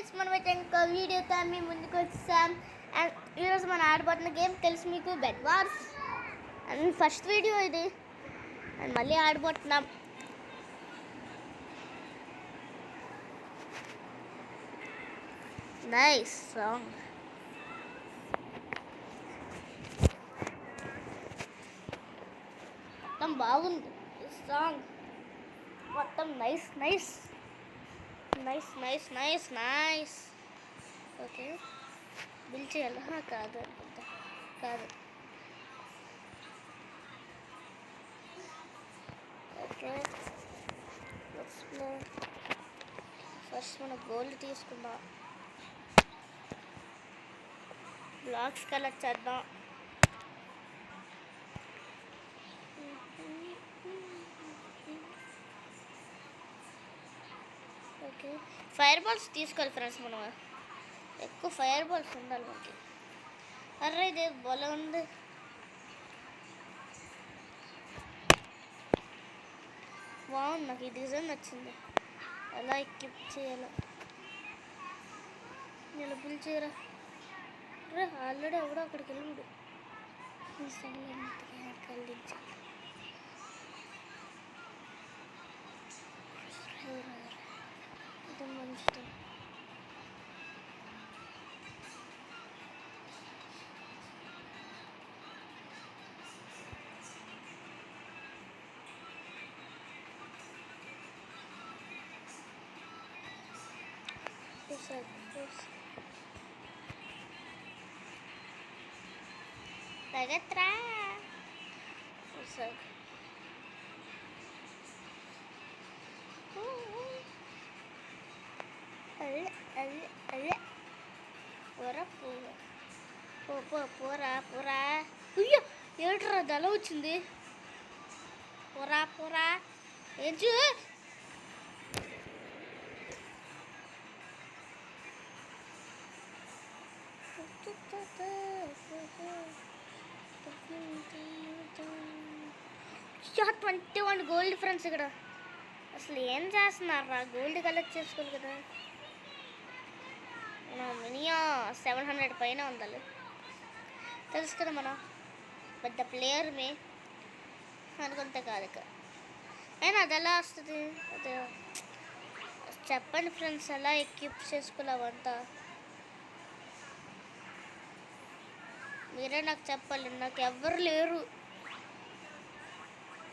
Friends, మనమైతే ఇంకో వీడియోతో మీ ముందుకు వచ్చాం. అండ్ ఈరోజు మనం ఆడబోతున్న గేమ్ తెలుసు మీకు, bed wars. And first video ఇది, అండ్ మళ్ళీ ఆడబోతున్నాం. Nice song. మొత్తం బాగుంది సాంగ్, మొత్తం nice nice nice nice nice nice. Okay, build చేయాలి. కాదు అనుకుంటా, కాదు. ఓకే, ఫస్ట్ మన గోల్డ్ తీసుకుందాం. బ్లాక్స్ కలెక్ట్ చేద్దాం. ఓకే, ఫైర్ బాల్స్ తీసుకోవాలి ఫ్రెండ్స్. మనం ఎక్కువ ఫైర్ బాల్స్ ఉండాలి మనకి. అర్రే, ఇది బలం ఉంది. బాగుంది, నాకు ఈ డిజైన్ నచ్చింది. ఎలా ఎక్కిప్ చేయాలో నేను బిల్ చేయరా. అరే, ఆల్రెడీ ఎవడో అక్కడికి వెళ్ళాడు. కలిగించాలి. ఇది మంచిది. Tagatra. Usag. Pura. Iya, ఏట్రా దళ వచ్చింది. Pura. ఏంటి? Short 21 gold friends. ఇక్కడ అసలు ఏం చేస్తున్నారా? గోల్డ్ కలెక్ట్ చేసుకోవాలి కదా. మినిమం 700 పైన ఉండాలి. తెలుసు కదా, మనం పెద్ద ప్లేయర్ మే అనుకుంటే కాదు. అయినా అది ఎలా వస్తుంది? అదే చెప్పండి ఫ్రెండ్స్, ఎలా ఎక్విప్ చేసుకోలేవంతా మీరే నాకు చెప్పాలి. నాకు ఎవరు లేరు.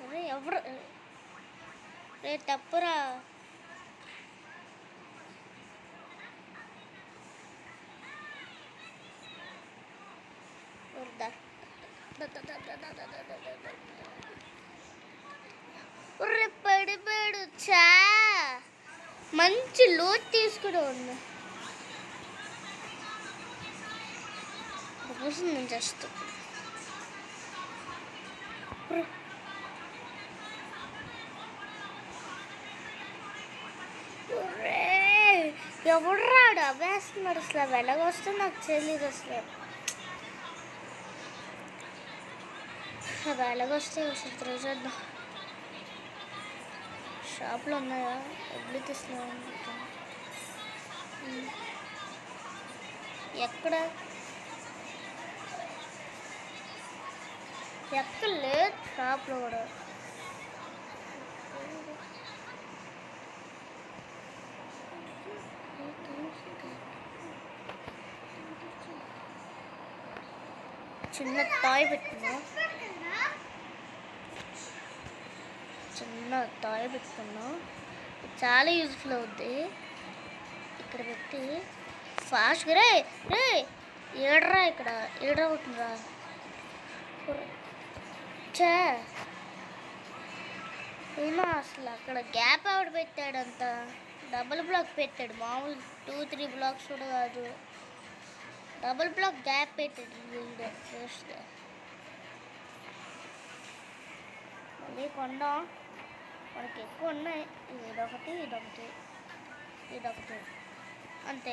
అరే ఎవరు రే, తప్పురా. పడిపోయాడు. చా, మంచి లోతు తీసుకుని ఉన్నా. నేను జస్ట్ ఎవడు రాడు అవేస్తున్నాడు. అసలు వెలగొస్తే నాకు తెలియదు. అసలు వెలగొస్తే అసలు చూద్దాం. షాప్లో ఉన్నాయా? ఎప్పుడు తీసుకున్నాను. ఎక్కడ లేదు షాప్లో కూడా. చిన్న టాయ్ పెట్టుకున్నా. చాలా యూజ్ఫుల్ అవుద్ది. ఇక్కడ పెట్టి ఫాస్ట్గా రే ఏడరా. ఇక్కడ ఏడవుతుందా? ఏమో అసలు అక్కడ గ్యాప్ ఆవిడ పెట్టాడంత. డబుల్ బ్లాక్ పెట్టాడు. మామూలు 2-3 బ్లాక్స్ కూడా కాదు, డబుల్ బ్లాక్ గ్యాప్ పెట్టాడు. వీళ్ళు చూస్తే మళ్ళీ కొందాం. మనకి ఎక్కువ ఉన్నాయి. ఇదొకటి అంతే.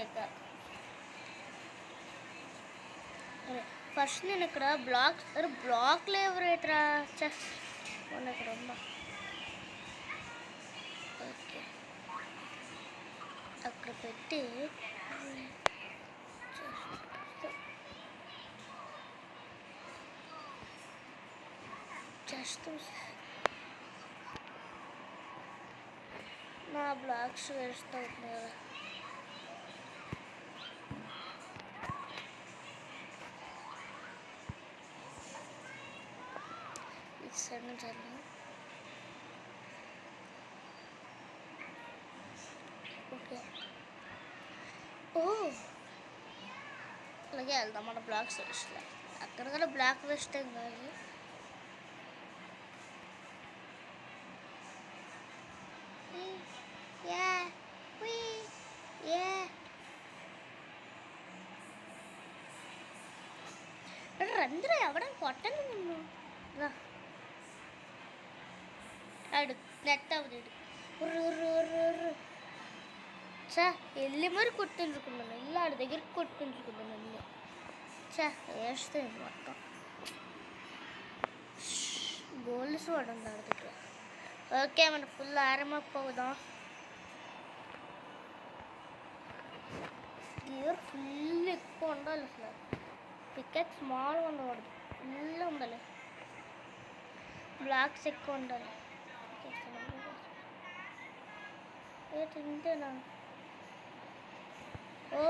ఫస్ట్ నేను ఇక్కడ బ్లాక్లు ఎవరేట్రా మొన్న ఇక్కడ ఉందా. ఓకే, అక్కడ పెట్టి నా బ్లాక్స్ వేస్ట్ అవుతుంది కదా. ఇటు సైడ్ నుంచి వెళ్దాం. ఓకే. ఓ అలాగే వెళ్దాం మన బ్లాక్స్ వేస్ట్లో. అక్కడ కూడా బ్లాక్ వేస్ట్ ఏం కాదు. అందరూ ఎవడని కొట్టండి నిన్ను. ఆడు నెట్ అవుతాడు. చా వెళ్ళి మరి కొట్టించుకున్నాను. ఇల్లు ఆడి దగ్గరికి కొట్టించుకున్నాను అన్నీ. చా వేస్తే మొత్తం గోల్డ్ చూడండి ఆడి దగ్గర. ఓకే మన ఫుల్ ఆరమప్ అవుదాం. గేర్ ఫుల్ ఎక్కువ ఉండాలి అసలు. పికెట్ స్మాల్గా ఉండకూడదు, ఫుల్ ఉండాలి. బ్లాక్స్ ఎక్కువ ఉండాలి. తింటేనా? ఓ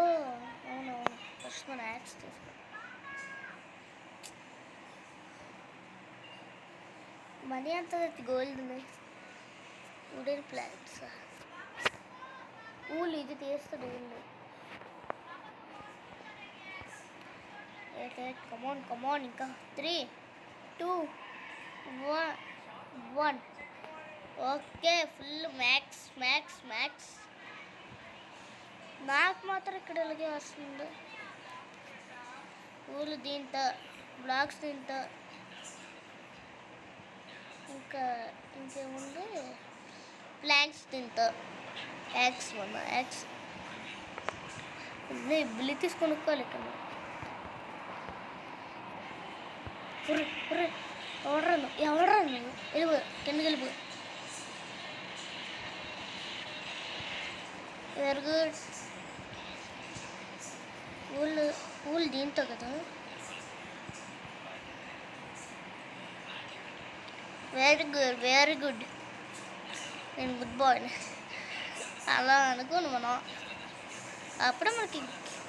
అవునవును, ఫస్ట్ మన యాక్స్ తీసుకో. మనీ అంత గోల్డ్ ఉన్నాయి. వుడెన్ ప్లాంట్స్ ఊళ్ళు ఇది తీస్తాడు ఊళ్ళు. కమాన్ కమాన్, ఇంకా 3, 2, 1. Okay full max max max. నాకు మాత్రం ఇక్కడ ఇలాగే వస్తుంది. ఊళ్ళు దీంతో, బ్లాక్స్ దీంతో, ఇంకా ఇంకేముంది ప్లాంట్స్ దీంతో. యాక్స్ మన యాక్స్ ఎబిలిటీస్ కొనుక్కోవాలి ఇక్కడ. ఎవడరాను వెళ్ళిపో, కిందకి వెళ్ళిపో. Very good. ఊళ్ళు దీంతో కదా. వెరీ గుడ్ వెరీ గుడ్, నేను గుడ్ బాయ్. అలా అనుకోను మనం. అప్పుడే మనకి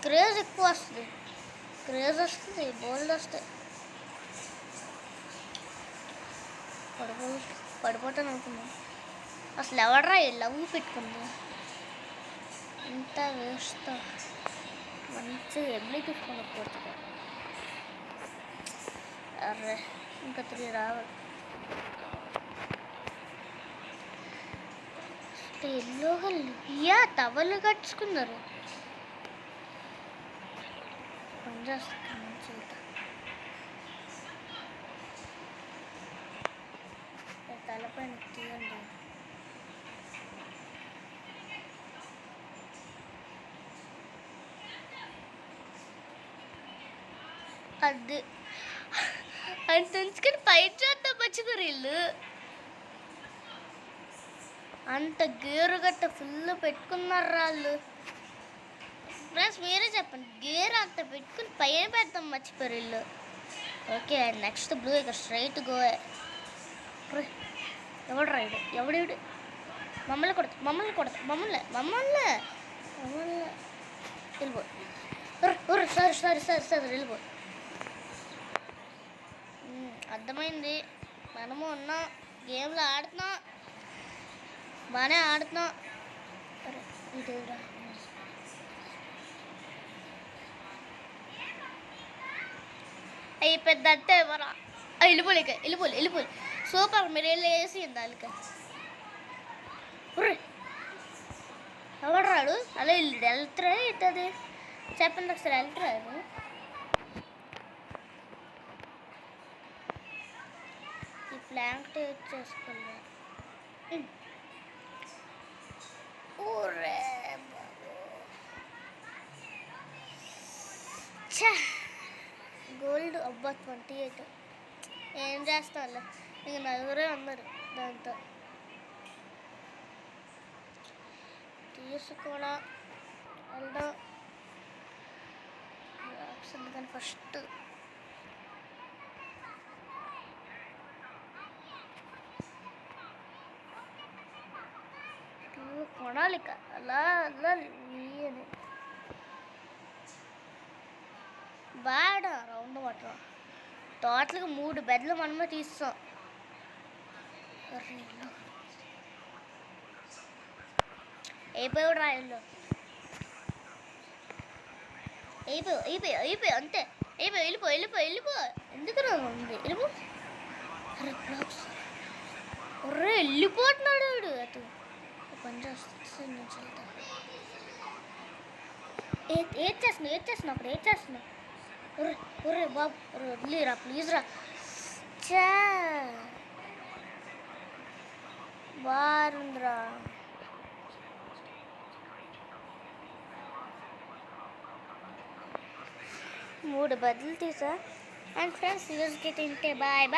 క్రేజ్ ఎక్కువ వస్తుంది. క్రేజ్ వస్తుంది, బోల్డ్ వస్తాయి. పడిపోతాను అనుకున్నాను. అసలు ఎవడరా లవ్ పెట్టుకుంది ఇంత వేస్ట్. మంచిగా ఎబిలిటీ కొనుక్కోవచ్చు. అర్రే ఇంకా 3 రావాలి. ఎల్లోగా టవల్ కట్టుకున్నారు. పని చేస్తా మంచిగా. తలపైన తీయండి. అది అని తెంచుకొని పైన చేద్దాం మర్చిపోయారు వీళ్ళు. అంత గేరు గట్ట ఫుల్ పెట్టుకున్నారు వాళ్ళు. ఫ్రెండ్స్ మీరే చెప్పండి, గేర్ అంత పెట్టుకుని పైన పెడతాం మర్చిపోయారు వీళ్ళు. Okay next blue. ఇక స్ట్రైట్ గో. ఎవడు రైడు ఎవడు మమ్మల్ని మమ్మల్ని వెళ్ళిపో. సరే వెళ్ళిపో. అర్థమైంది. మనము ఉన్నాం, గేమ్లో ఆడుతున్నాం, బాగానే ఆడుతున్నాం. ఇదేరా అయ్యి పెద్ద అంటే ఎవరా? వెళ్ళిపోలే. సూపర్, మీరు వేసి దానికి. ఎవడు రాడు అలా వెళ్తారా అవుతుంది. చెప్పండి ఒకసారి వెళ్తారా? ఈ ప్లాంక్ చేసుకోండి. గోల్డ్ అబ్బా 28. ఏం చేస్తాను, ఇంక నలుగురే ఉన్నారు. దాంతో తీసుకోవడం వెళ్దాం. కానీ ఫస్ట్ ఇంకా అలా అలా వేయని బాగా రౌండ్ వాటర్ టోటల్గా 3 బెడ్లు మనమే తీస్తాం. అయిపోయాడు రాయల్లో అయిపోయి అంతే వెళ్ళిపో ఎందుకు రా ఉంది వెళ్ళిపో. అరే బ్లాక్స్ ఒర్రే వెళ్ళిపోతున్నాడు వాడు అటు పని చేస్తాను. ఏది చేస్తున్నావు అక్కడ ఏది చేస్తున్నావు? ఒర్రే బాబు వదిలేరా ప్లీజ్ రా. చా బాగుందిరా. మూడు బదులు తీసా. అండ్ ఫ్రెండ్స్ యూజ్కి తింటే బాయ్ బాయ్.